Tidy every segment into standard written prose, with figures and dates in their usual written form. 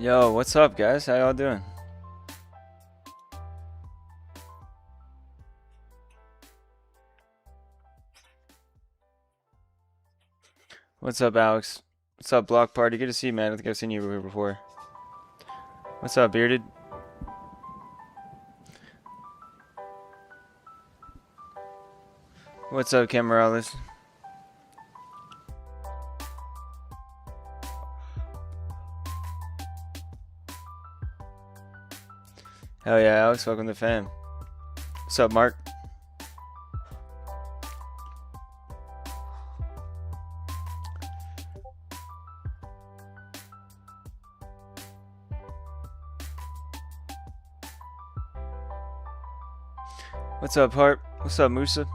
Yo, what's up, guys? How y'all doing? What's up, Alex? What's up, Block Party? Good to see you, man. I think I've seen you here before. What's up, Bearded? What's up, Camarales? Hell yeah, Alex. Welcome to the fam. What's up, Mark? What's up, Harp? What's up, Musa?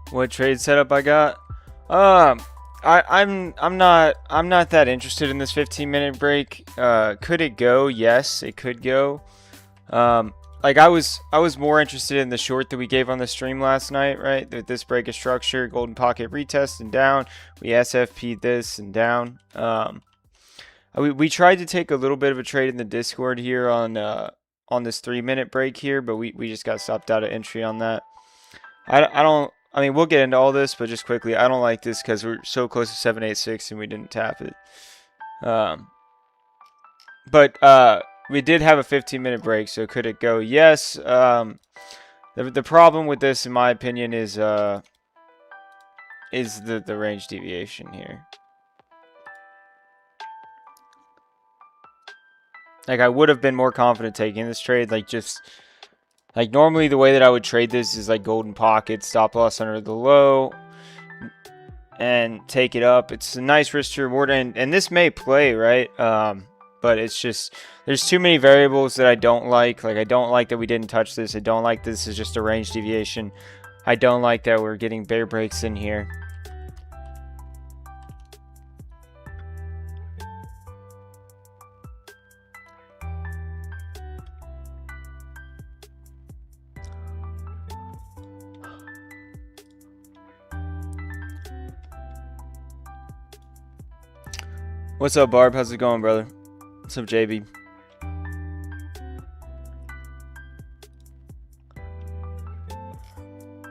What trade setup I got? I'm not that interested in this 15-minute break. Could it go? Yes, it could go. Like I was more interested in the short that we gave on the stream last night, right? That this break of structure, golden pocket retest and down. We SFP'd this and down. We tried to take a little bit of a trade in the Discord here on this 3-minute break here, but we just got stopped out of entry on that. I mean, we'll get into all this, but just quickly, I don't like this because we're so close to 786 and we didn't tap it. But we did have a 15-minute break, so could it go? Yes. The problem with this, in my opinion, is the range deviation here. Like, I would have been more confident taking this trade, like normally the way that I would trade this is like golden pocket, stop loss under the low, and take it up. It's a nice risk to reward, and this may play, right? But it's just, there's too many variables that I don't like. Like, I don't like that we didn't touch this. I don't like this is just a range deviation. I don't like that we're getting bear breaks in here. What's up, Barb? How's it going, brother? What's up, JB?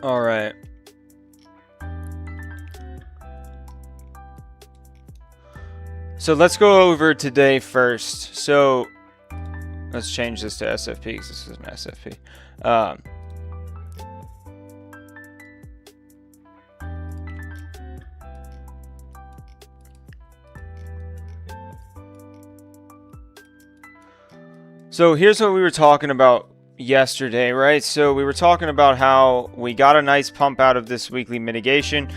All right. So let's go over today first. So let's change this to SFP because this is an SFP. So here's what we were talking about yesterday, right? So we were talking about how we got a nice pump out of this weekly mitigation,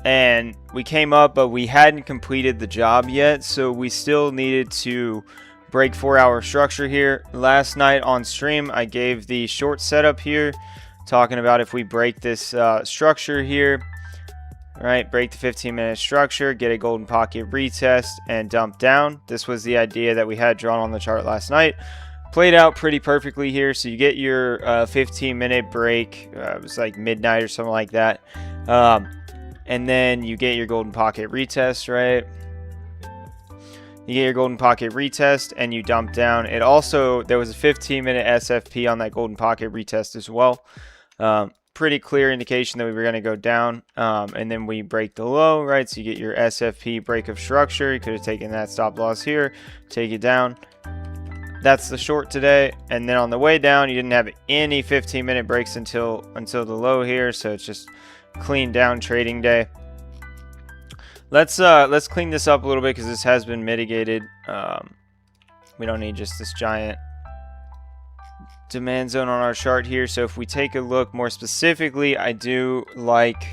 and we came up, but we hadn't completed the job yet, so we still needed to break 4-hour structure here. Last night on stream, I gave the short setup here, talking about if we break this structure here, right, break the 15-minute structure, get a golden pocket retest, and dump down. This was the idea that we had drawn on the chart last night. Played out pretty perfectly here. So you get your 15-minute break. It was like midnight or something like that. And then you get your golden pocket retest, right? You get your golden pocket retest and you dump down. It also, there was a 15-minute SFP on that golden pocket retest as well. pretty clear indication that we were going to go down, and then we break the low, right? So you get your SFP break of structure. You could have taken that stop loss here, take it down. That's the short today, and then on the way down, you didn't have any 15-minute breaks until the low here, so it's just clean down trading day. Let's clean this up a little bit because this has been mitigated. We don't need just this giant demand zone on our chart here. So if we take a look more specifically, I do like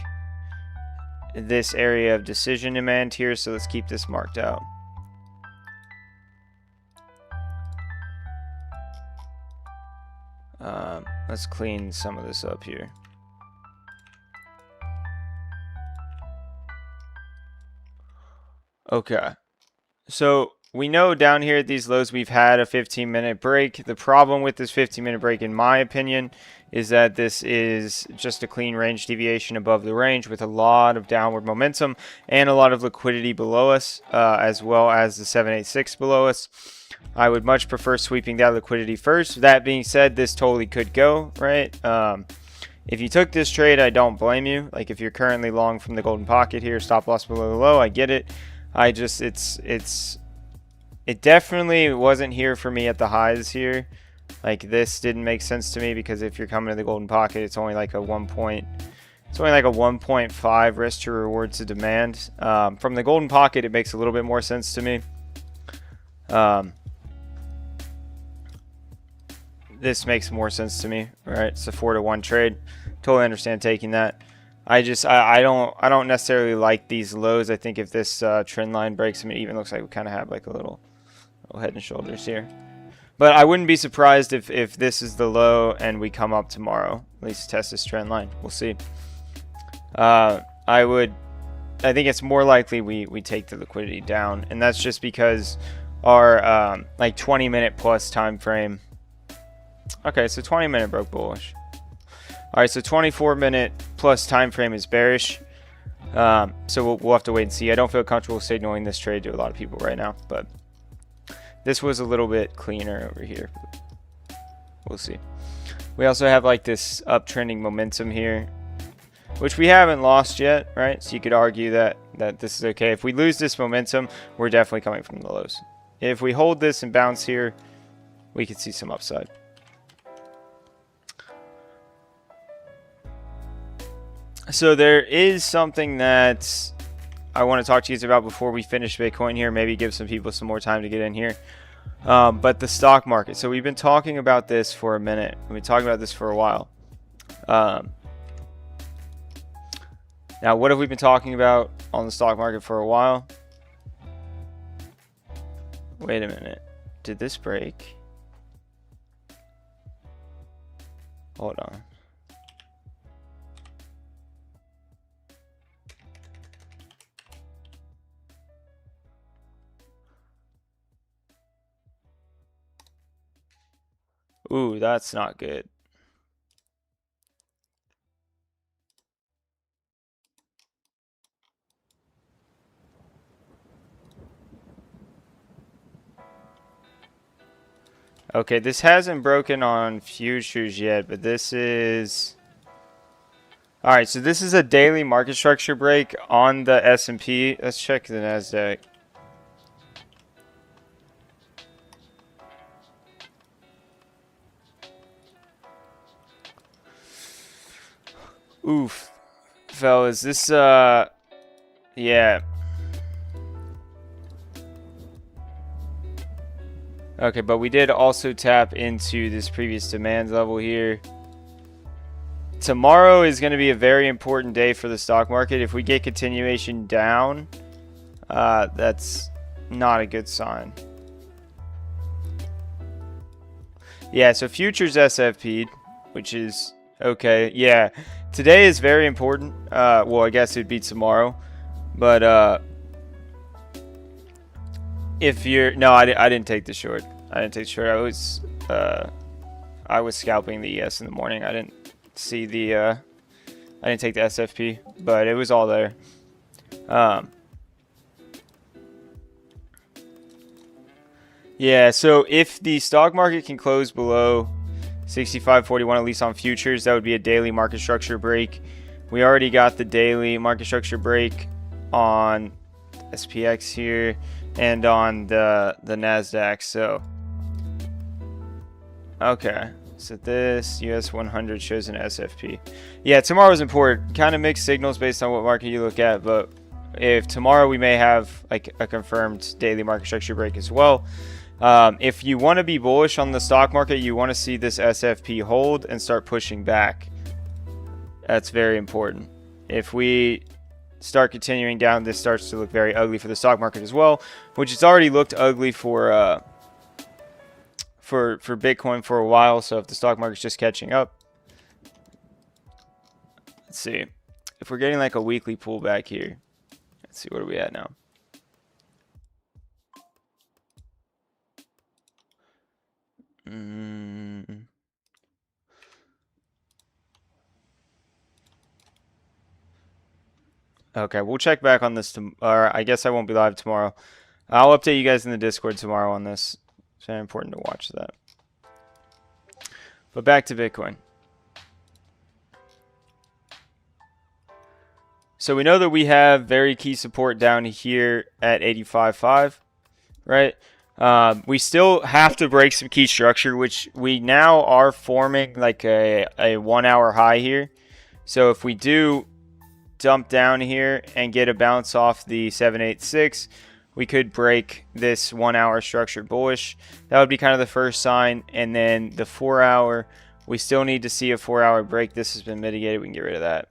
this area of decision demand here. So let's keep this marked out. Let's clean some of this up here. Okay, so we know down here at these lows we've had a 15-minute break. The problem with this 15-minute break, in my opinion, is that this is just a clean range deviation above the range with a lot of downward momentum and a lot of liquidity below us, as well as the 786 below us. I would much prefer sweeping that liquidity first. That being said, this totally could go, right? If you took this trade, I don't blame you. Like if you're currently long from the golden pocket here, stop loss below the low, I get it. It definitely wasn't here for me at the highs here. Like this didn't make sense to me because if you're coming to the golden pocket, it's only like a 1.5 risk to reward to demand. From the golden pocket, it makes a little bit more sense to me. This makes more sense to me, right? It's a 4-to-1 trade. Totally understand taking that. I don't necessarily like these lows. I think if this trend line breaks, I mean, it even looks like we kind of have like a little head and shoulders here. But I wouldn't be surprised if this is the low and we come up tomorrow. At least test this trend line. We'll see. I think it's more likely we take the liquidity down, and that's just because our like 20-minute plus time frame. Okay, so 20-minute broke bullish. All right, so 24-minute plus time frame is bearish. So we'll have to wait and see. I don't feel comfortable signaling this trade to a lot of people right now, but this was a little bit cleaner over here. We'll see. We also have like this uptrending momentum here, which we haven't lost yet, right? So you could argue that this is okay. If we lose this momentum, we're definitely coming from the lows. If we hold this and bounce here, we could see some upside. So there is something that I want to talk to you about before we finish Bitcoin here. Maybe give some people some more time to get in here. But the stock market. So we've been talking about this for a minute. We've been talking about this for a while. Now, what have we been talking about on the stock market for a while? Wait a minute. Did this break? Hold on. Ooh, that's not good. Okay, this hasn't broken on futures yet, but this is... Alright, so this is a daily market structure break on the S&P. Let's check the NASDAQ. Oof, fellas, this, yeah. Okay, but we did also tap into this previous demand level here. Tomorrow is going to be a very important day for the stock market. If we get continuation down, that's not a good sign. Yeah, so futures SFP'd, which is okay. Yeah, today is very important. Well, I guess it'd be tomorrow, but if you're I didn't take the short. I didn't take the short. I was scalping the ES in the morning. I didn't see the I didn't take the SFP, but it was all there. Yeah, so if the stock market can close below 65.41 at least on futures. That would be a daily market structure break. We already got the daily market structure break on SPX here and on the NASDAQ. So, okay. So this US 100 shows an SFP. Yeah, tomorrow's important. Kind of mixed signals based on what market you look at, but if tomorrow we may have like a confirmed daily market structure break as well. If you want to be bullish on the stock market, you want to see this SFP hold and start pushing back. That's very important. If we start continuing down, this starts to look very ugly for the stock market as well, which it's already looked ugly for Bitcoin for a while. So if the stock market's just catching up, let's see if we're getting like a weekly pullback here. Let's see, what are we at now? Okay, we'll check back on this, or I guess I won't be live tomorrow. I'll update you guys in the Discord tomorrow on this. It's very important to watch that. But back to Bitcoin. So we know that we have very key support down here at 85.5, right? We still have to break some key structure, which we now are forming like a 1 hour high here. So if we do dump down here and get a bounce off the 786, we could break this 1 hour structure bullish. That would be kind of the first sign. And then the 4 hour, we still need to see a 4 hour break. This has been mitigated. We can get rid of that.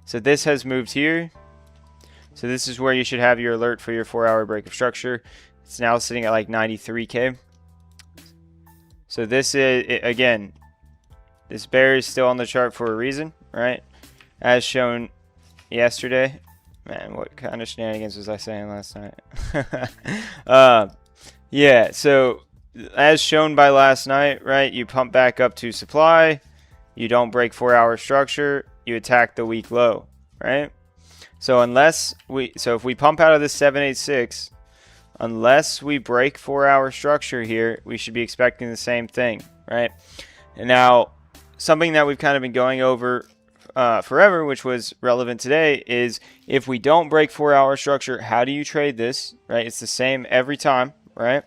So this has moved here. So this is where you should have your alert for your 4 hour break of structure. It's now sitting at like 93K. So this is, again, this bear is still on the chart for a reason, right? As shown yesterday. Man, what kind of shenanigans was I saying last night? Yeah, so as shown by last night, right? You pump back up to supply. You don't break 4 hour structure. You attack the week low, right? So if we pump out of this 786, unless we break 4 hour structure here, we should be expecting the same thing, right? And now, something that we've kind of been going over forever, which was relevant today, is if we don't break 4 hour structure, how do you trade this, right? It's the same every time, right?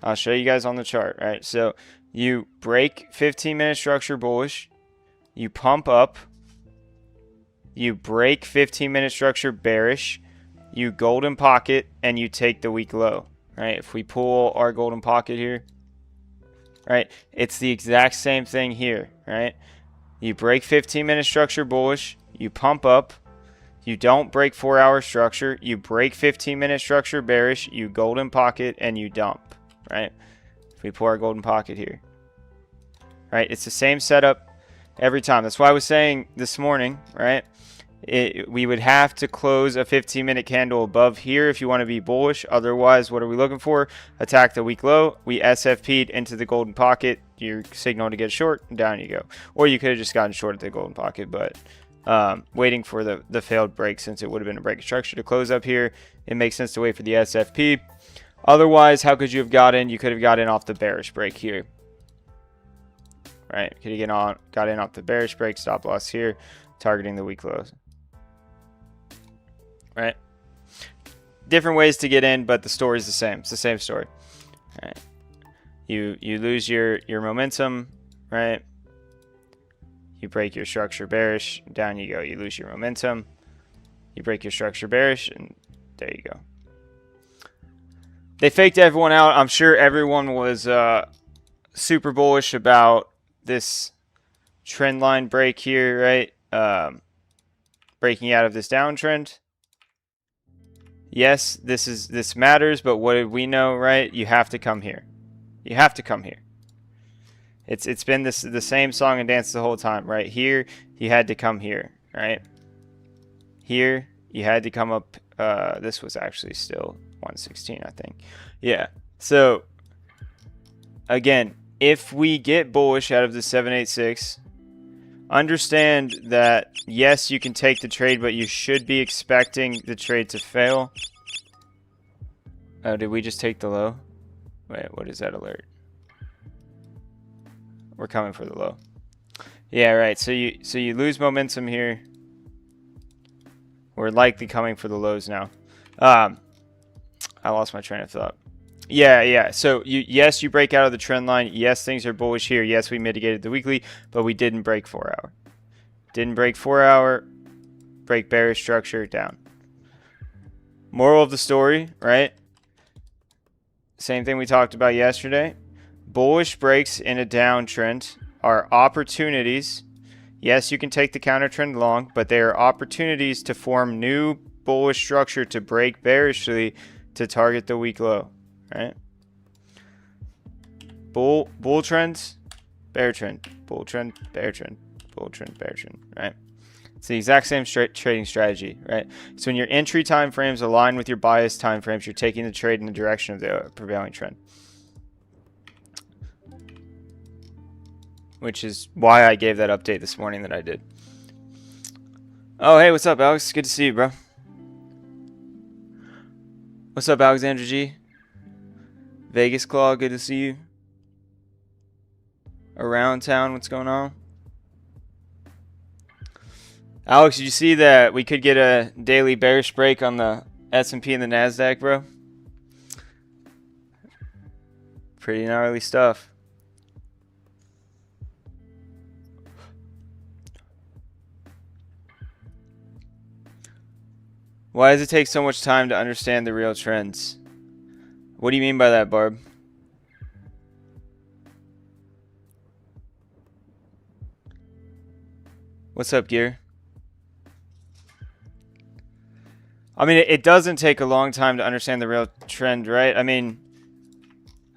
I'll show you guys on the chart, right? So you break 15-minute structure bullish, you pump up, you break 15-minute structure bearish, you golden pocket, and you take the week low, right? If we pull our golden pocket here, right, it's the exact same thing here, right? You break 15-minute structure bullish, you pump up, you don't break 4 hour structure, you break 15-minute structure bearish, you golden pocket, and you dump, right? If we pull our golden pocket here, right, it's the same setup every time. That's why I was saying this morning, right, we would have to close a 15-minute candle above here if you want to be bullish. Otherwise, what are we looking for? Attack the week low. We SFP'd into the golden pocket. Your signal to get short, down you go. Or you could have just gotten short at the golden pocket, but waiting for the failed break, since it would have been a break of structure to close up here, it makes sense to wait for the SFP. Otherwise, how could you have got in? You could have got in off the bearish break here, right? Could have got in off the bearish break, stop loss here, targeting the week lows, right? Different ways to get in, but the story is the same. It's the same story, right? You lose your momentum, right? You break your structure bearish, down you go. You lose your momentum, you break your structure bearish, and there you go. They faked everyone out. I'm sure everyone was super bullish about this trend line break here, right? Breaking out of this downtrend. Yes, this matters, but what did we know, right? You have to come here. You have to come here. It's been the same song and dance the whole time, right? Here, you had to come here, right? Here, you had to come up. This was actually still 116, I think. Yeah. So, again, if we get bullish out of the 786, understand that, yes, you can take the trade, but you should be expecting the trade to fail. Oh, did we just take the low? Wait, what is that alert? we're coming for the low. Yeah, right. So you lose momentum here. We're likely coming for the lows now. I lost my train of thought. Yeah. So yes, you break out of the trend line. Yes, things are bullish here. Yes, we mitigated the weekly, but we didn't break 4 hour. Didn't break 4 hour. Break bearish structure down. Moral of the story, right? Same thing we talked about yesterday. Bullish breaks in a downtrend are opportunities. Yes, you can take the counter trend long, but they are opportunities to form new bullish structure to break bearishly to target the week low, right? Bull trends, bear trend, bull trend, bear trend, bull trend, bear trend, right? It's the exact same trading strategy, right? So when your entry time frames align with your bias time frames, you're taking the trade in the direction of the prevailing trend. Which is why I gave that update this morning that I did. Oh, hey, what's up, Alex? Good to see you, bro. What's up, Alexandra G? Vegas Claw, good to see you. Around town, what's going on? Alex, did you see that we could get a daily bearish break on the S&P and the NASDAQ, bro? Pretty gnarly stuff. Why does it take so much time to understand the real trends? What do you mean by that, Barb? What's up, Gear? I mean, it doesn't take a long time to understand the real trend, right? I mean,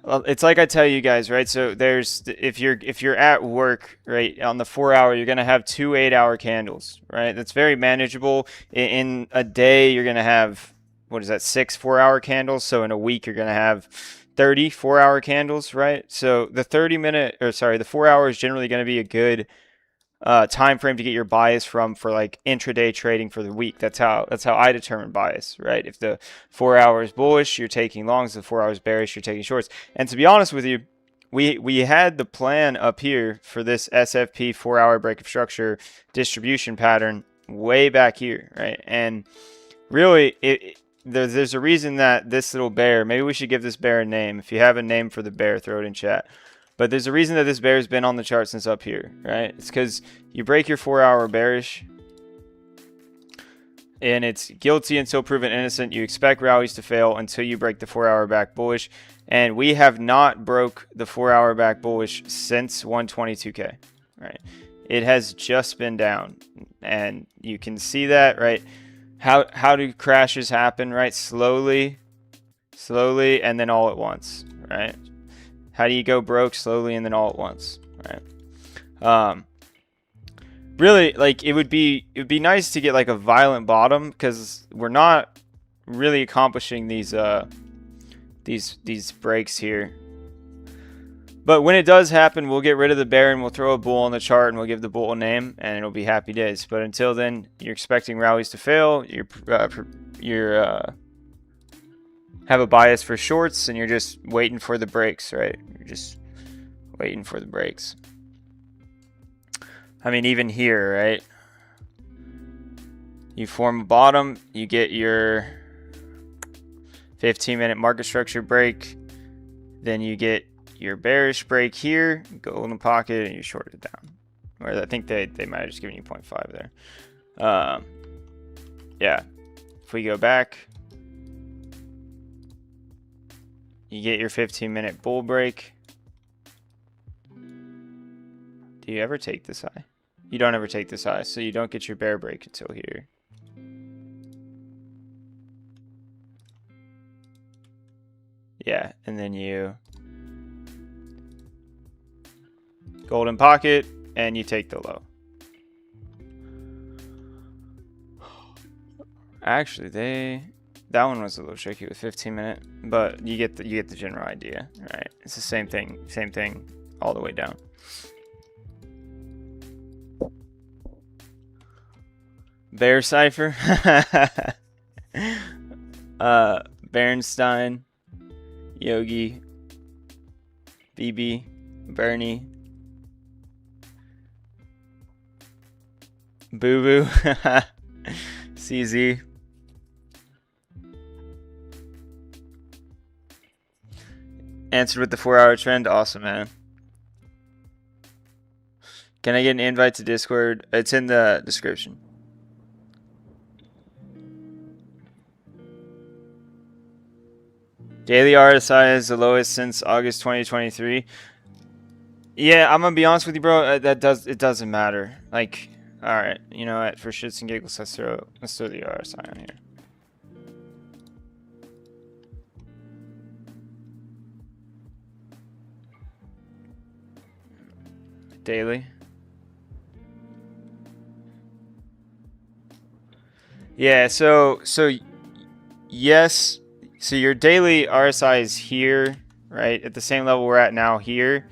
it's like I tell you guys, right? So there's if you're at work, right, on the 4 hour, you're gonna have 2 8-hour candles, right? That's very manageable. In a day, you're gonna have, what is that, 6 4-hour candles. So in a week, you're gonna have 30 4-hour candles, right? So the 4 hour is generally gonna be a good time frame to get your bias from for like intraday trading for the week. That's how I determine bias, right? If the 4 hours bullish, you're taking longs. The 4 hours bearish, you're taking shorts. And to be honest with you, we had the plan up here for this SFP 4 hour break of structure distribution pattern way back here, right? And really, there's a reason that this little bear, maybe we should give this bear a name. If you have a name for the bear, throw it in chat. But there's a reason that this bear has been on the chart since up here, right? It's because you break your 4 hour bearish and it's guilty until proven innocent. You expect rallies to fail until you break the 4 hour back bullish. And we have not broke the 4 hour back bullish since 122K, right? It has just been down. And you can see that, right? How do crashes happen, right? Slowly, and then all at once, right? How do you go broke slowly and then all at once, right? Really, like it would be nice to get like a violent bottom because we're not really accomplishing these breaks here. But when it does happen, we'll get rid of the bear and we'll throw a bull on the chart and we'll give the bull a name and it'll be happy days. But until then, you're expecting rallies to fail. You're have a bias for shorts and you're just waiting for the breaks, right? You're just waiting for the breaks. I mean, even here, right? You form a bottom, you get your 15-minute market structure break, then you get your bearish break here, go in the pocket, and you short it down. Or I think they might have just given you 0.5 there. Yeah. If we go back, you get your 15-minute bull break. Do you ever take this high? You don't ever take this high, so you don't get your bear break until here. Yeah, and then you golden pocket, and you take the low. Actually, that one was a little tricky with 15-minute, but you get the general idea, right? It's the same thing all the way down. Bear Cipher, Bernstein, Yogi, BB, Bernie, Boo boo. CZ. Answered with the 4-hour trend. Awesome, man. Can I get an invite to Discord? It's in the description. Daily RSI is the lowest since August 2023. Yeah, I'm gonna be honest with you, bro. It doesn't matter. Like, all right, you know what? For shits and giggles, let's throw the RSI on here. Daily. Yeah. So yes. So your daily RSI is here, right? At the same level we're at now here.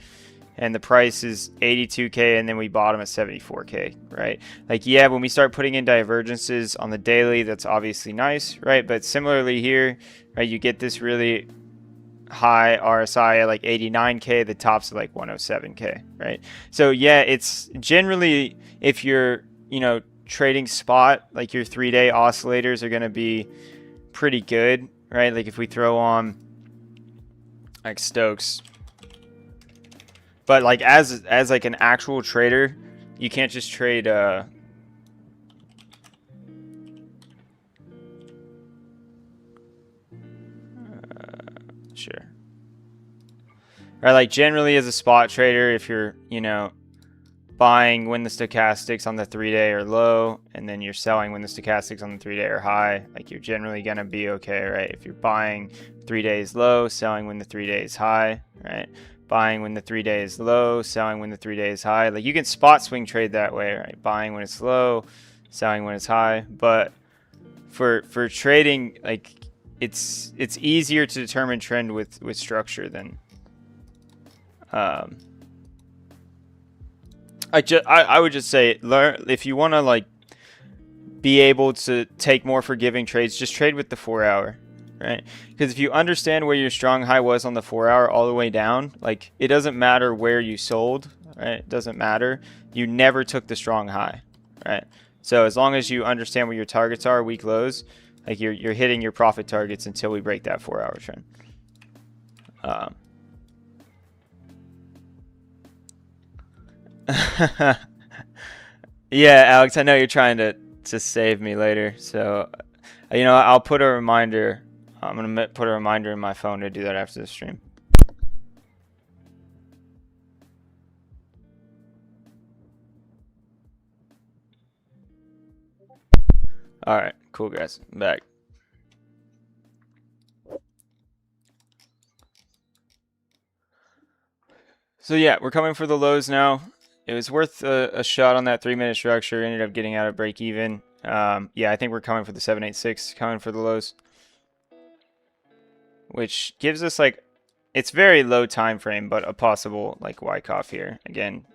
And the price is 82K, and then we bottom at 74K, right? Like, yeah, when we start putting in divergences on the daily, that's obviously nice, right? But similarly here, right, you get this really high RSI at like 89K, the top's at like 107K, right? So yeah, it's generally, if you're, you know, trading spot, like your 3-day oscillators are going to be pretty good, right? Like if we throw on like Stokes. But like as like an actual trader, you can't just trade sure. Right, like generally as a spot trader, if you're, you know, buying when the stochastics on the 3-day are low, and then you're selling when the stochastics on the 3-day are high, like you're generally gonna be okay, right? If you're buying 3 days low, selling when the 3-day is high, right? Buying when the 3-day is low, selling when the 3-day is high. Like you can spot swing trade that way, right? Buying when it's low, selling when it's high. But for trading, like it's easier to determine trend with structure than I would just say learn if you want to like be able to take more forgiving trades, just trade with the 4-hour. Right? Because if you understand where your strong high was on the 4-hour all the way down, like it doesn't matter where you sold, right? It doesn't matter. You never took the strong high, right? So as long as you understand where your targets are, weak lows, like you're hitting your profit targets until we break that 4-hour trend. Yeah, Alex, I know you're trying to save me later, so you know I'll put a reminder. I'm going to put a reminder in my phone to do that after the stream. All right, cool, guys. I'm back. So, yeah, we're coming for the lows now. It was worth a shot on that 3-minute structure. Ended up getting out of break even. Yeah, I think we're coming for the 786, coming for the lows. Which gives us like, it's very low time frame, but a possible like Wyckoff here. Again,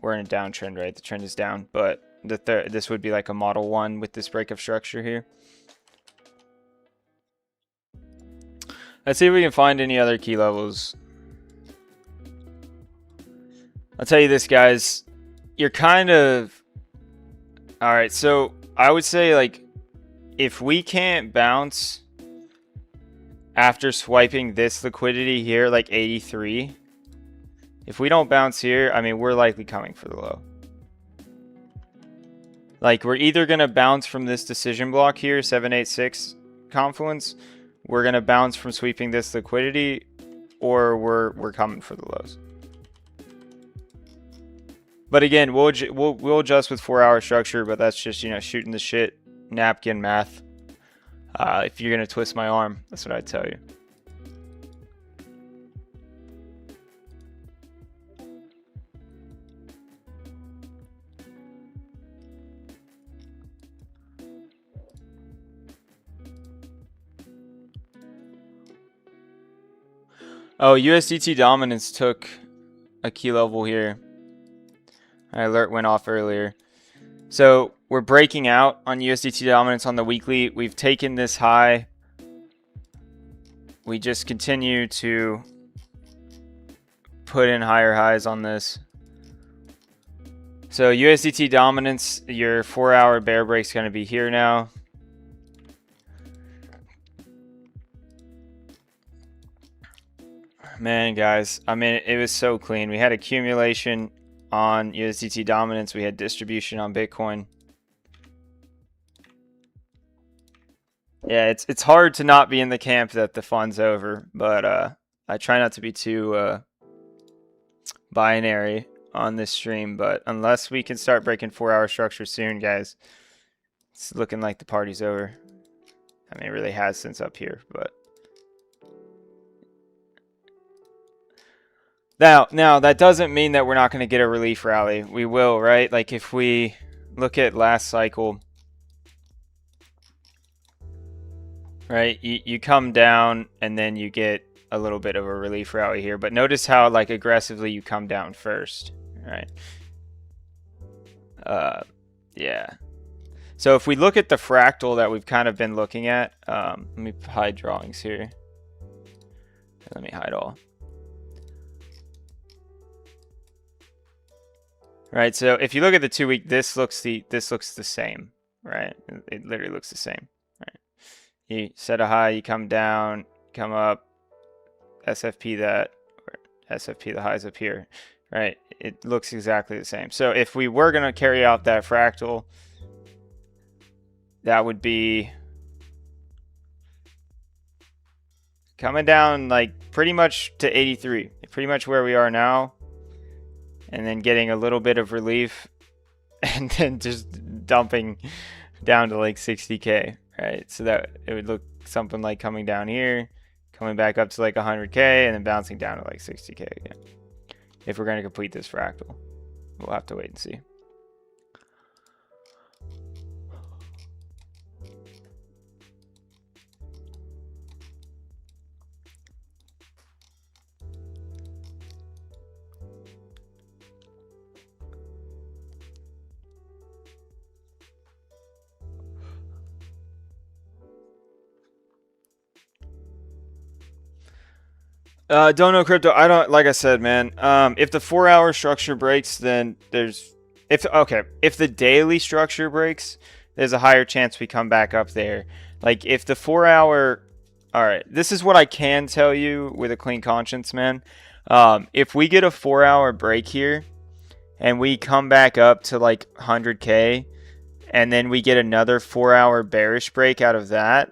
we're in a downtrend, right? The trend is down, but this would be like a model 1 with this break of structure here. Let's see if we can find any other key levels. I'll tell you this, guys. You're kind of... Alright, so I would say like if we can't bounce after swiping this liquidity here, like 83, if we don't bounce here, I mean, we're likely coming for the low. Like, we're either going to bounce from this decision block here, 786 confluence, we're going to bounce from sweeping this liquidity, or we're coming for the lows. But again, we'll adjust with 4-hour structure, but that's just, you know, shooting the shit, napkin math. If you're going to twist my arm, that's what I'd tell you. Oh, USDT dominance took a key level here. My alert went off earlier. So we're breaking out on USDT dominance on the weekly. We've taken this high. We just continue to put in higher highs on this. So USDT dominance, your 4-hour bear break's going to be here now. Man, guys, I mean, it was so clean. We had accumulation on USDT dominance. We had distribution on Bitcoin. Yeah, it's hard to not be in the camp that the fun's over, but I try not to be too binary on this stream. But unless we can start breaking 4-hour structure soon, guys, it's looking like the party's over. I mean, it really has since up here, but now that doesn't mean that we're not going to get a relief rally. We will, right? Like if we look at last cycle, right? You come down and then you get a little bit of a relief rally here, but notice how like aggressively you come down first, right? Yeah. So if we look at the fractal that we've kind of been looking at, let me hide drawings here. Let me hide all. Right, so if you look at the 2-week, this looks the same, right? It literally looks the same, right? You set a high, you come down, come up, SFP that, or SFP the highs up here, right? It looks exactly the same. So if we were going to carry out that fractal, that would be coming down like pretty much to 83, pretty much where we are now. And then getting a little bit of relief and then just dumping down to like 60K, right? So that it would look something like coming down here, coming back up to like 100K, and then bouncing down to like 60K again. If we're going to complete this fractal, we'll have to wait and see. Don't know crypto. I don't, like I said, man. If the 4-hour structure breaks, then there's, if the daily structure breaks, there's a higher chance we come back up there. Like if the 4-hour, all right, this is what I can tell you with a clean conscience, man. If we get a 4-hour break here and we come back up to like 100K and then we get another 4-hour bearish break out of that,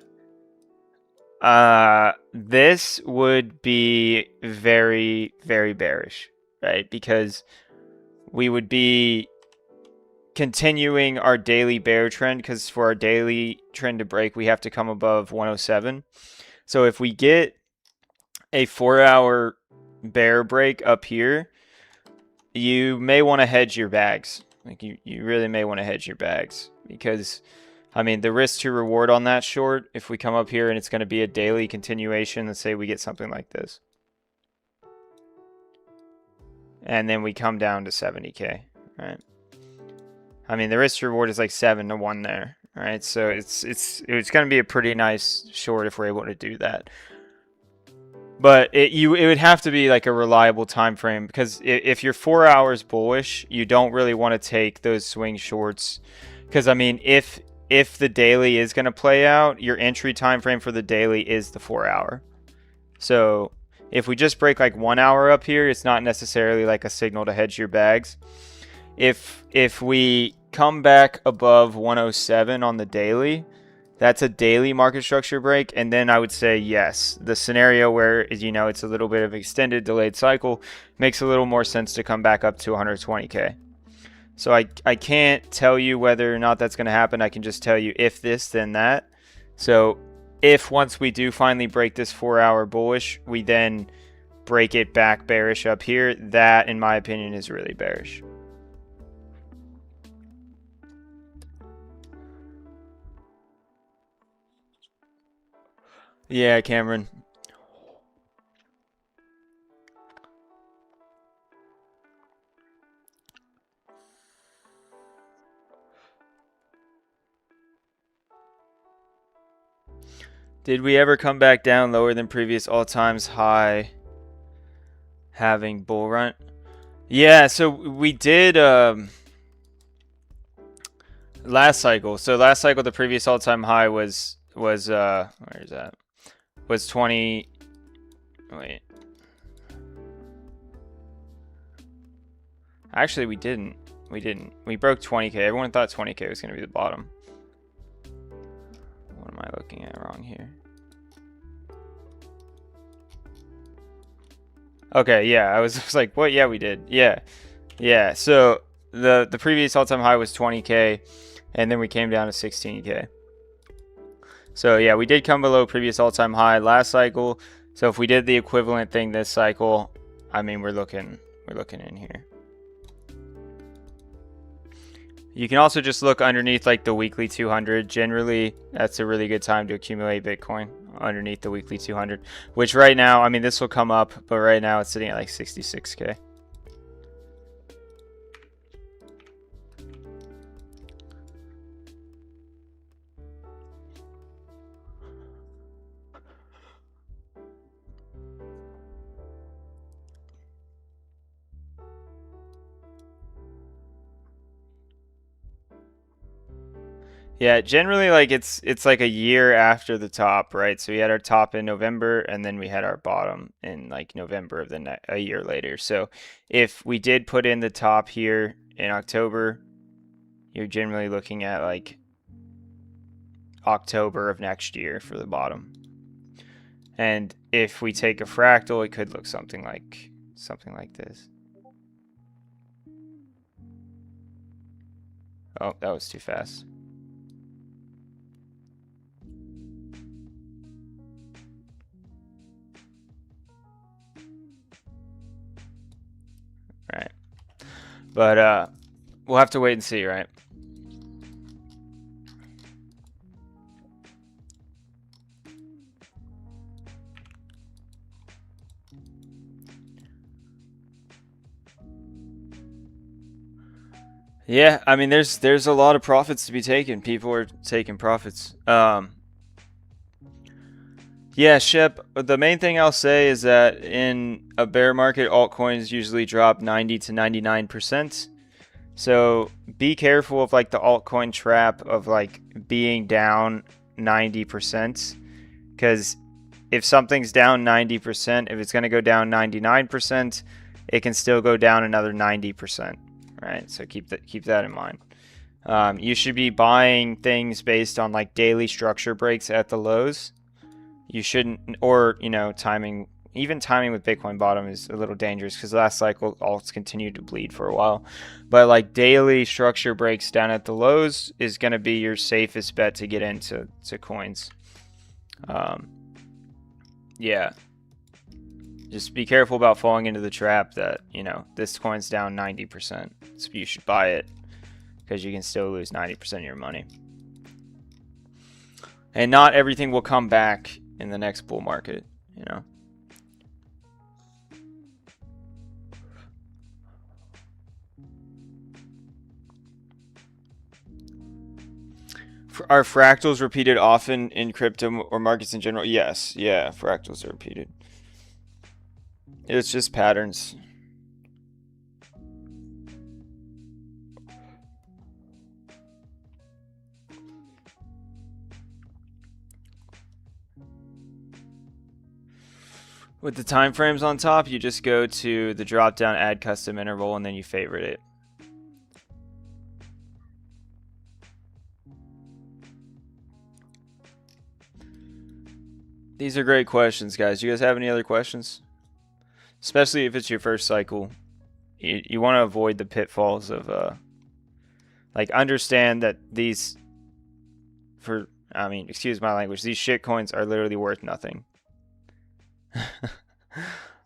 this would be very, very bearish, right? Because we would be continuing our daily bear trend, because for our daily trend to break, we have to come above 107. So if we get a 4-hour bear break up here, you may want to hedge your bags. Like you really may want to hedge your bags, because I mean, the risk to reward on that short, if we come up here and it's going to be a daily continuation, let's say we get something like this. And then we come down to 70K, right? I mean, the risk to reward is like 7 to 1 there, right? So it's going to be a pretty nice short if we're able to do that. But it would have to be like a reliable time frame, because if you're 4 hours bullish, you don't really want to take those swing shorts. Because I mean, if the daily is going to play out, your entry time frame for the daily is the 4-hour. So if we just break like 1 hour up here, it's not necessarily like a signal to hedge your bags. If we come back above 107 on the daily, that's a daily market structure break. And then I would say yes, the scenario where, you know, it's a little bit of extended delayed cycle makes a little more sense to come back up to 120K. So I can't tell you whether or not that's going to happen. I can just tell you if this, then that. So if once we do finally break this 4-hour bullish, we then break it back bearish up here, that, in my opinion, is really bearish. Yeah, Cameron. Did we ever come back down lower than previous all-times high having bull run? Yeah, so we did last cycle. So last cycle, the previous all-time high was where is that? Was 20. Wait. Actually, we didn't. We didn't. We broke 20K. Everyone thought 20K was going to be the bottom. What am I looking at wrong here? Okay, yeah. I was like, what? Yeah, we did. Yeah. Yeah. So the previous all-time high was 20K, and then we came down to 16K. So yeah, we did come below previous all-time high last cycle. So if we did the equivalent thing this cycle, I mean, we're looking in here. You can also just look underneath like the weekly 200. Generally, that's a really good time to accumulate Bitcoin underneath the weekly 200, which right now, I mean, this will come up, but right now it's sitting at like 66K. Yeah, generally like it's like a year after the top, right? So we had our top in November and then we had our bottom in like November of a year later. So if we did put in the top here in October, you're generally looking at like October of next year for the bottom. And if we take a fractal, it could look something like this. Oh, that was too fast. Right. But we'll have to wait and see, right? Yeah, I mean there's a lot of profits to be taken. People are taking profits. Yeah, Shep, the main thing I'll say is that in a bear market, altcoins usually drop 90 to 99%. So be careful of like the altcoin trap of like being down 90%. Because if something's down 90%, if it's going to go down 99%, it can still go down another 90%, right? So keep that in mind. You should be buying things based on like daily structure breaks at the lows. You shouldn't, or timing. Even timing with Bitcoin bottom is a little dangerous because last cycle alts continued to bleed for a while. But like daily structure breaks down at the lows is going to be your safest bet to get into coins. Yeah. Just be careful about falling into the trap that, this coin's down 90%. So you should buy it because you can still lose 90% of your money. And not everything will come back in the next bull market, Are fractals repeated often in crypto or markets in general? Yes. Yeah, fractals are repeated. It's just patterns. With the time frames on top, you just go to the drop down, add custom interval, and then you favorite it. These are great questions, guys. You guys have any other questions? Especially if it's your first cycle. You want to avoid the pitfalls of like understand that these excuse my language, these shit coins are literally worth nothing.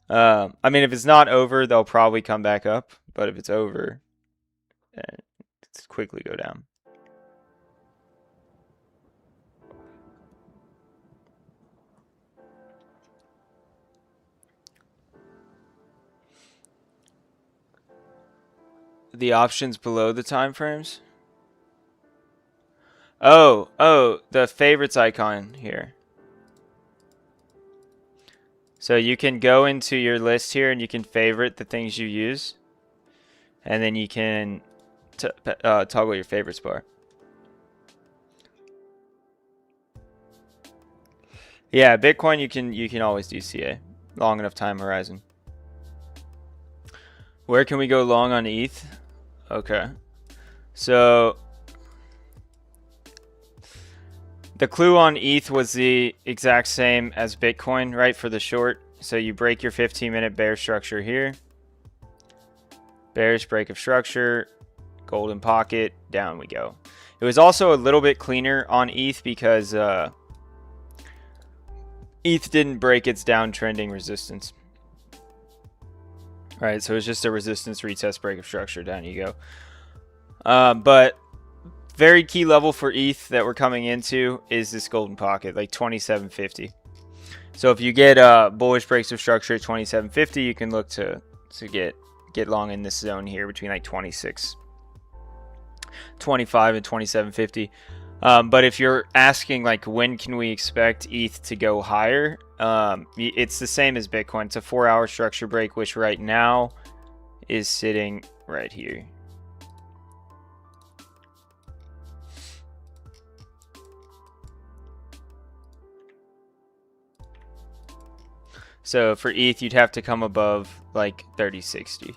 I mean, if it's not over, they'll probably come back up. But if it's over, it's quickly go down. The options below the time frames? Oh, the favorites icon here. So you can go into your list here and you can favorite the things you use. And then you can toggle your favorites bar. Yeah, Bitcoin you can always do CA. Long enough time horizon. Where can we go long on ETH? Okay. So the clue on ETH was the exact same as Bitcoin, right, for the short. So you break your 15-minute bear structure here. Bearish break of structure, golden pocket, down we go. It was also a little bit cleaner on ETH because ETH didn't break its downtrending resistance. All right, so it's just a resistance retest break of structure, down you go. But very key level for ETH that we're coming into is this golden pocket, like 2750. So if you get bullish breaks of structure at 2750, you can look to get long in this zone here between like 26.25 and 2750. But if you're asking like when can we expect ETH to go higher, it's the same as Bitcoin. It's a 4-hour structure break, which right now is sitting right here. So for ETH, you'd have to come above like 3060.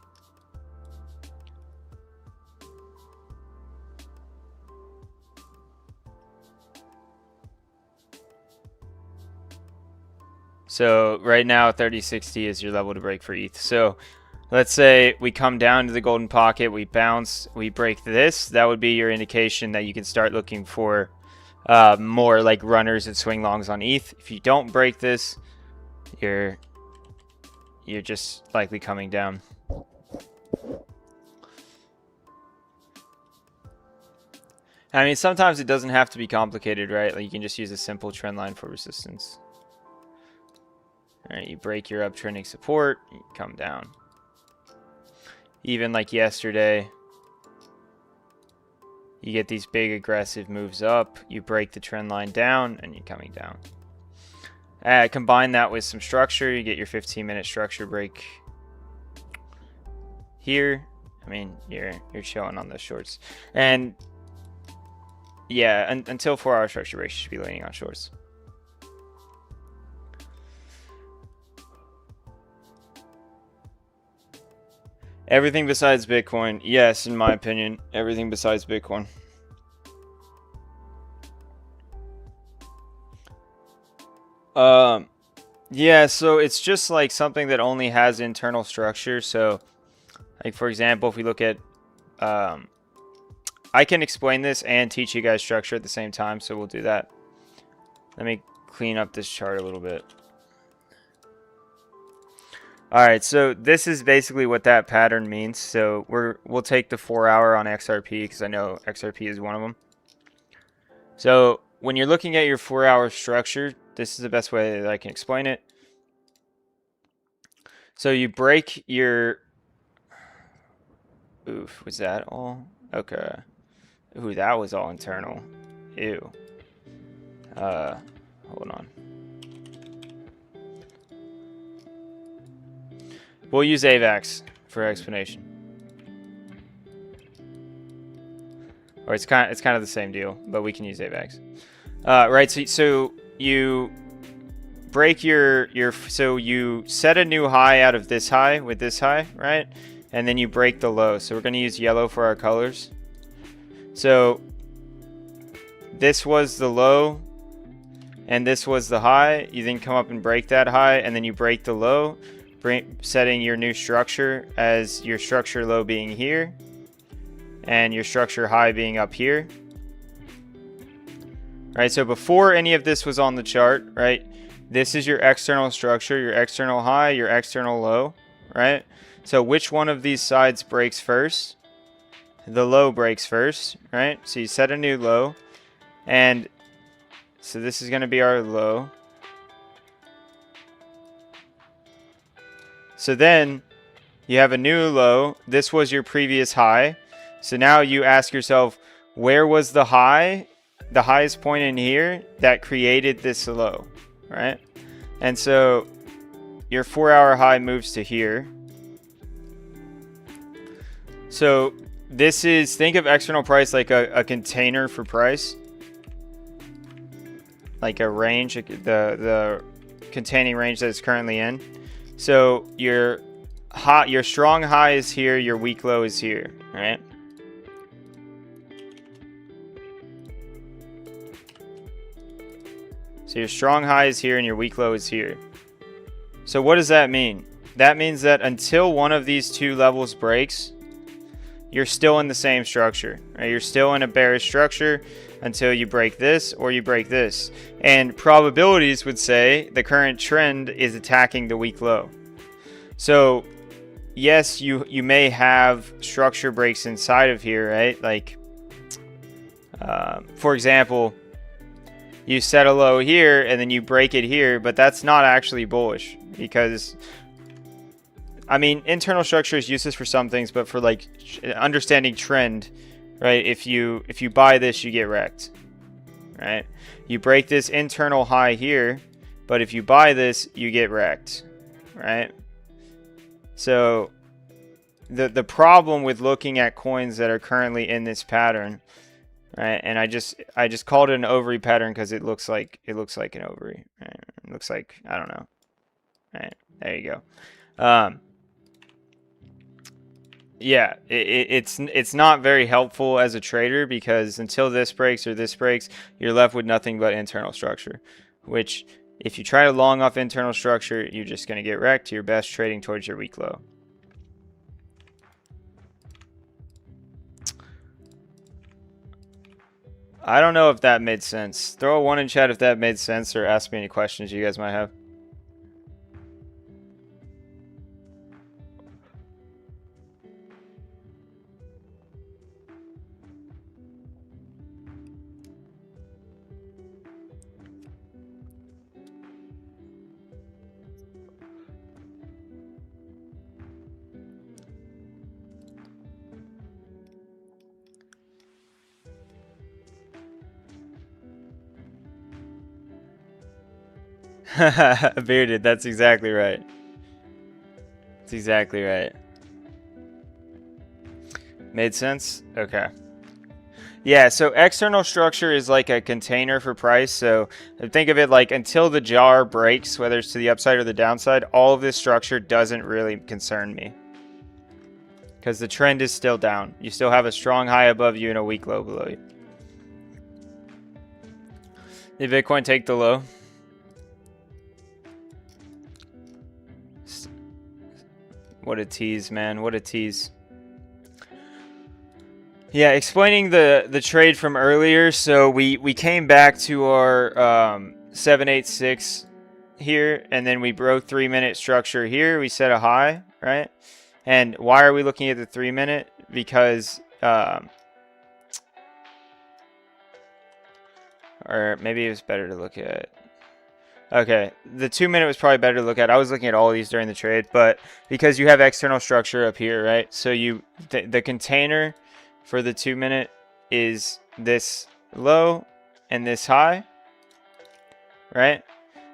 So right now 3060 is your level to break for ETH. So let's say we come down to the golden pocket, we bounce, we break this. That would be your indication that you can start looking for more like runners and swing longs on ETH. If you don't break this, you're just likely coming down. I mean, sometimes it doesn't have to be complicated, right? Like you can just use a simple trend line for resistance. All right, you break your uptrending support, you come down. Even like yesterday, you get these big aggressive moves up, you break the trend line down, and you're coming down. Combine that with some structure, you get your 15-minute structure break here. I mean, you're chilling on those shorts. And yeah, until 4-hour structure breaks, you should be leaning on shorts. Everything besides Bitcoin. Yes, in my opinion, everything besides Bitcoin. Yeah, so it's just like something that only has internal structure. So like for example, if we look at I can explain this and teach you guys structure at the same time, so we'll do that. Let me clean up this chart a little bit. All right, so this is basically what that pattern means. So we'll take the 4-hour on XRP because I know XRP is one of them. So when you're looking at your 4-hour structure, this is the best way that I can explain it. So you break your... Oof, was that all? Okay. Ooh, that was all internal. Ew. Hold on. We'll use AVAX for explanation. Or it's kind of the same deal, but we can use AVAX. Right, so you break so you set a new high out of this high with this high, right? And then you break the low. So we're going to use yellow for our colors. So this was the low and this was the high. You then come up and break that high and then you break the low, setting your new structure as your structure low being here and your structure high being up here. Right, so before any of this was on the chart, right, this is your external structure, your external high, your external low, right? So which one of these sides breaks first? The low breaks first, right? So you set a new low, and so this is going to be our low. So then you have a new low. This was your previous high. So now you ask yourself, where was the high, the highest point in here that created this low, right? And so your 4-hour high moves to here. So this is, think of external price like a container for price. like a range, the containing range that it's currently in. So your strong high is here, your weak low is here, right? So your strong high is here and your weak low is here. So what does that mean? That means that until one of these two levels breaks, you're still in the same structure, right? You're still in a bearish structure until you break this or you break this. And probabilities would say the current trend is attacking the weak low. So yes, you may have structure breaks inside of here, right? Like, for example, you set a low here and then you break it here, but that's not actually bullish because, I mean, internal structure is useless for some things, but for like understanding trend, right? If you buy this, you get wrecked, right? You break this internal high here, but if you buy this, you get wrecked, right? So the problem with looking at coins that are currently in this pattern, right? And I just called it an ovary pattern because it looks like an ovary. Right? It looks like, I don't know. Right, there you go. Yeah, it's not very helpful as a trader because until this breaks or this breaks, you're left with nothing but internal structure, which if you try to long off internal structure, you're just going to get wrecked. You're best trading towards your weak low. I don't know if that made sense. Throw a 1 in chat if that made sense, or ask me any questions you guys might have. Bearded, that's exactly right. That's exactly right. Made sense? Okay. Yeah, so external structure is like a container for price. So think of it like until the jar breaks, whether it's to the upside or the downside, all of this structure doesn't really concern me. Because the trend is still down. You still have a strong high above you and a weak low below you. Did Bitcoin take the low? What a tease, man. What a tease. Yeah, explaining the trade from earlier. So we came back to our 786 here, and then we broke 3-minute structure here. We set a high, right? And why are we looking at the 3-minute? Because or maybe it was better to look at. Okay, the 2-minute was probably better to look at. I was looking at all of these during the trade, but because you have external structure up here, right? So the container for the 2-minute is this low and this high, right?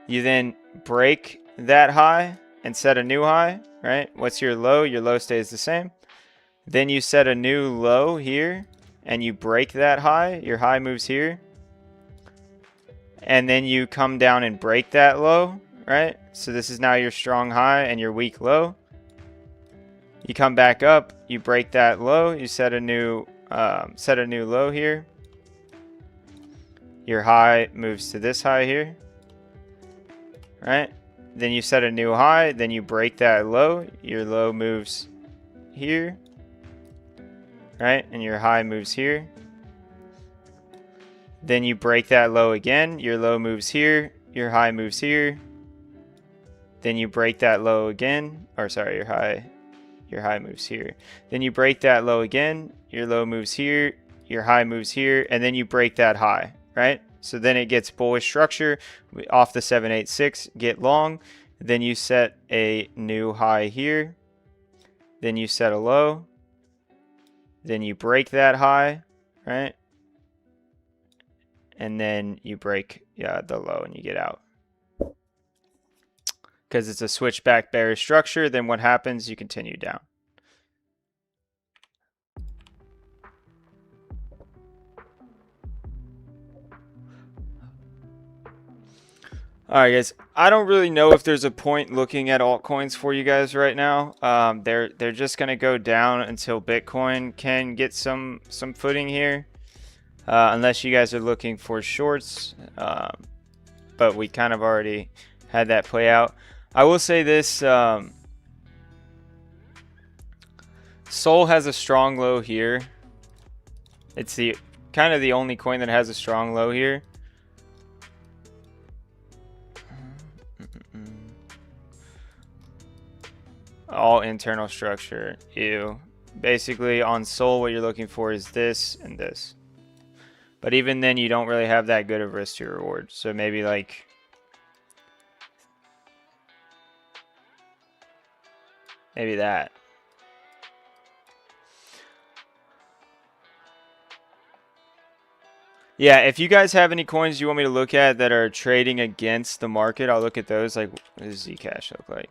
You then break that high and set a new high, right? What's your low? Your low stays the same. Then you set a new low here and you break that high. Your high moves here. And then you come down and break that low, right? So this is now your strong high and your weak low. You come back up, you break that low, you set a new low here. Your high moves to this high here, right? Then you set a new high, then you break that low, your low moves here, right? And your high moves here. Then you break that low again, your low moves here, your high moves here. Then you break that low again, or sorry, your high moves here. Then you break that low again, your low moves here, your high moves here, and then you break that high, right? So then it gets bullish structure off the 786, get long. Then you set a new high here. Then you set a low. Then you break that high, right? And then you break the low and you get out. Because it's a switchback bearish structure, then what happens? You continue down. All right, guys. I don't really know if there's a point looking at altcoins for you guys right now. They're just gonna go down until Bitcoin can get some footing here, unless you guys are looking for shorts. But we kind of already had that play out. I will say this: Sol has a strong low here. It's the kind of the only coin that has a strong low here. All internal structure. Ew. Basically on Sol what you're looking for is this and this. But even then you don't really have that good of risk to reward. So maybe like maybe that. Yeah, if you guys have any coins you want me to look at that are trading against the market, I'll look at those. Like, what does Zcash look like?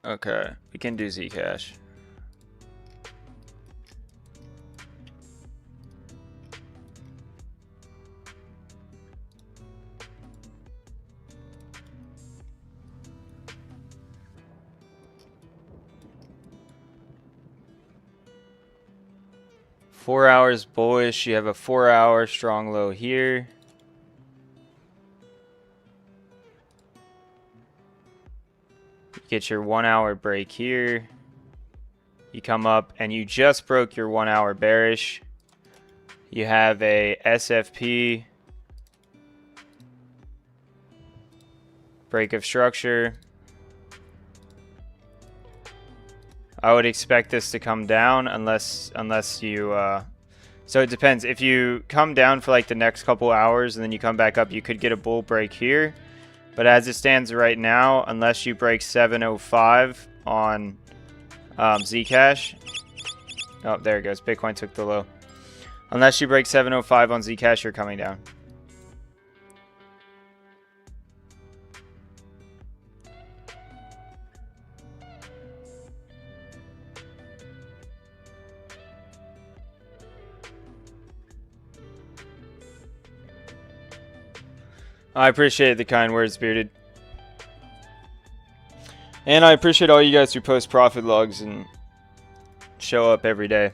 Okay, we can do Zcash. Four hours bullish. You have a 4-hour strong low here. You get your 1-hour break here. You come up and you just broke your 1-hour bearish. You have a SFP break of structure. I would expect this to come down unless you so it depends. If you come down for like the next couple hours and then you come back up, you could get a bull break here. But as it stands right now, unless you break 705 on Zcash. Oh, there it goes. Bitcoin took the low. Unless you break 705 on Zcash, you're coming down. I appreciate the kind words, Bearded. And I appreciate all you guys who post profit logs and show up every day.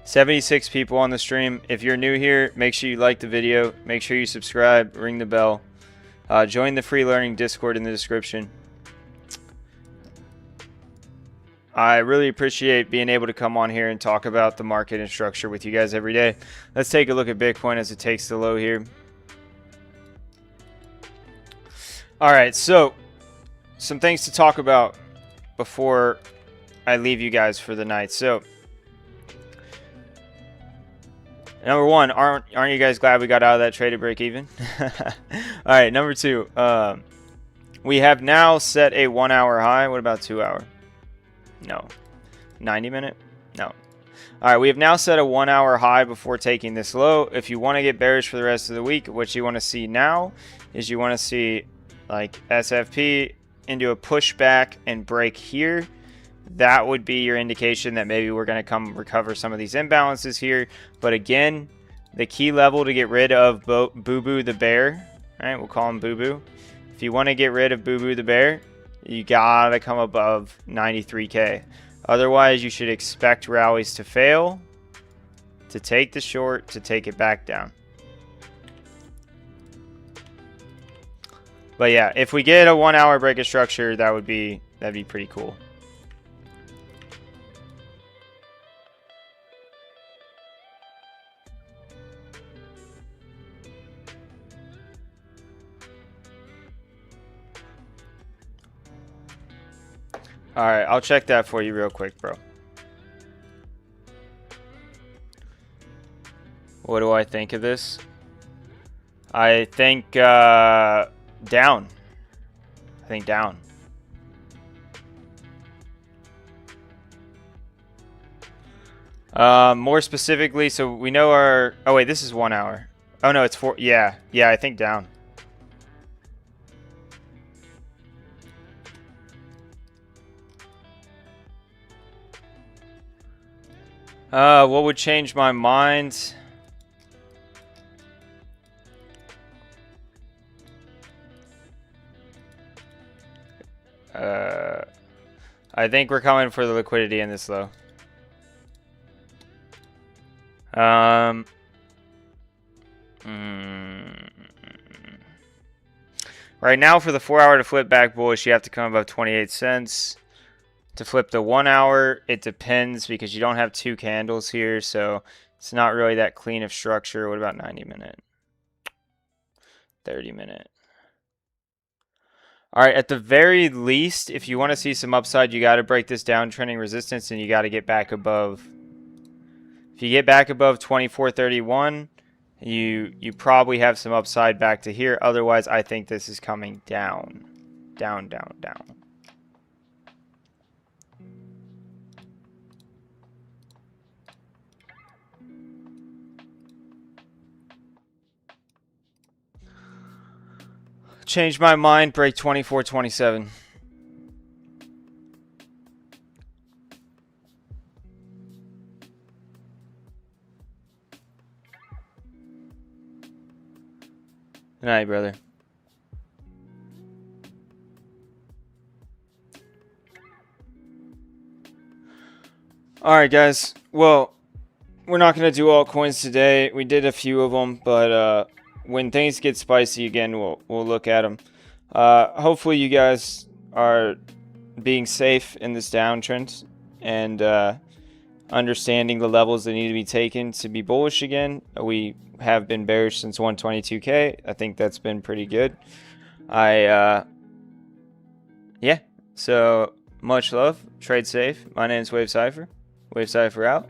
76 people on the stream. If you're new here, make sure you like the video. Make sure you subscribe, ring the bell. Join the free learning Discord in the description. I really appreciate being able to come on here and talk about the market and structure with you guys every day. Let's take a look at Bitcoin as it takes the low here. All right, so some things to talk about before I leave you guys for the night. So, number one, aren't you guys glad we got out of that trade at break even? All right, number two, we have now set a 1-hour high. What about 2-hour? No. 90-minute? No. All right, we have now set a 1-hour high before taking this low. If you want to get bearish for the rest of the week, what you want to see now is you want to see like SFP into a pushback and break here. That would be your indication that maybe we're going to come recover some of these imbalances here. But again, the key level to get rid of Boo Boo the Bear, right? We'll call him Boo Boo. If you want to get rid of Boo Boo the Bear, you gotta come above 93K. Otherwise, you should expect rallies to fail, to take the short, to take it back down. But yeah, if we get a 1-hour break of structure, that'd be pretty cool. All right, I'll check that for you real quick, bro. What do I think of this? I think down. I think down. More specifically, so we know our... Oh, wait, this is 1 hour. Oh, no, it's 4... Yeah, I think down. What would change my mind? I think we're coming for the liquidity in this low. Right now, for the 4 hour to flip back bullish, you have to come above 28 cents. To flip the 1 hour, it depends because you don't have two candles here, so it's not really that clean of structure. What about 90 minute? 30 minute? All right, at the very least, if you want to see some upside, you got to break this downtrending resistance and you got to get back above. If you get back above 24.31, you probably have some upside back to here. Otherwise, I think this is coming down. Down, down, down. Change my mind, break 24.27. Good night, brother. Alright, guys. Well, we're not going to do altcoins today. We did a few of them, but when things get spicy again, we'll look at them. Hopefully you guys are being safe in this downtrend and understanding the levels that need to be taken to be bullish again. We have been bearish since 122K. I think that's been pretty good. Yeah, so much love. Trade safe. My name's Wave Cipher. Wave Cipher out.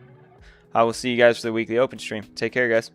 I will see you guys for the weekly open stream. Take care, guys.